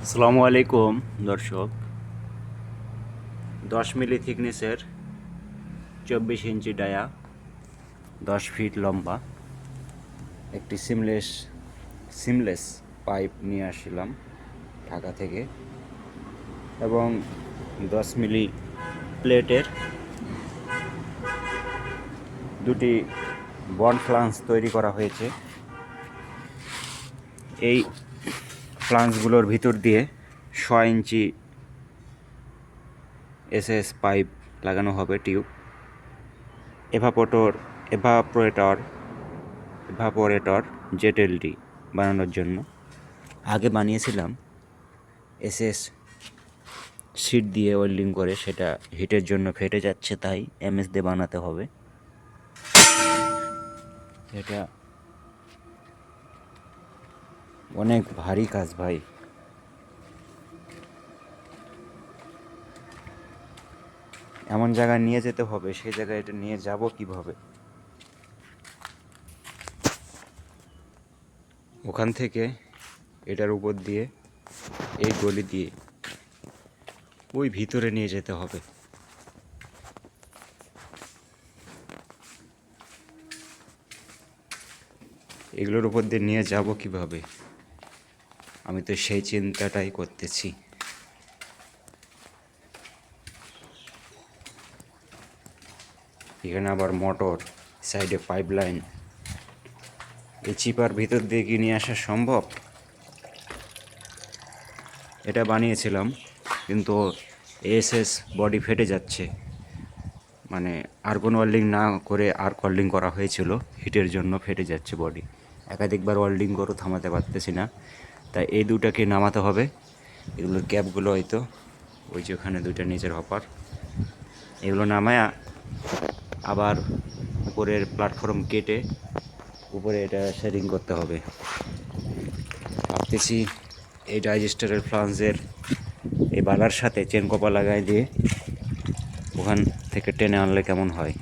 আসসালামু আলাইকুম দর্শক। 10 মিলি থিকনেসের 24 ইঞ্চি ডায়া, 10 ফিট লম্বা একটি সিমলেস পাইপ নিয়ে আসছিলাম ঢাকা থেকে, এবং 10 মিলি প্লেটের দুটি বন্ড ফ্লাঞ্জ তৈরি করা হয়েছে। এই ফ্লাঞ্জগুলোর ভিতর দিয়ে 6 ইঞ্চি এসএস পাইপ লাগানো হবে, টিউব এভাপোরেটর জেটেলটি বানানোর জন্য। আগে বানিয়েছিলাম এসএস শিট দিয়ে ওয়েল্ডিং করে, সেটা হিটের জন্য ফেটে যাচ্ছে, তাই এমএস দিয়ে বানাতে হবে। এটা অনেক ভারী কাজ ভাই। এমন জায়গায় নিয়ে যেতে হবে, সেই জায়গায় এটা নিয়ে যাব কিভাবে? ওখান থেকে এটার উপর দিয়ে এই গলি দিয়ে ওই ভিতরে নিয়ে যেতে হবে। এগুলোর উপর দিয়ে নিয়ে যাব কিভাবে, আমি তো সেই চিন্তাটাই করতেছি। এখানে আবার মোটর, সাইডে পাইপ লাইন, এই চিপার ভিতর দিয়ে কি নিয়ে আসা সম্ভব? এটা বানিয়েছিলাম, কিন্তু এএসএস বডি ফেটে যাচ্ছে, মানে আর্গন ওয়েল্ডিং না করে আর্ক ওয়েল্ডিং করা হয়েছিল, হিটের জন্য ফেটে যাচ্ছে বডি। একাধিকবার ওয়েল্ডিং করে থামাতে পারতেছি না, তাই এই দুটাকে নামাতে হবে। এগুলোর ক্যাপগুলো হয়তো ওই যে ওখানে দুইটা নিচের হপার, এগুলো নামায়া আবার উপরের প্ল্যাটফর্ম কেটে উপরে এটা শেডিং করতে হবে। ভাবতেছি এই ডাইজেস্টারের ফ্লাঞ্জের এই বালার সাথে চেন কপা লাগাই দিয়ে ওখান থেকে টেনে আনলে কেমন হয়।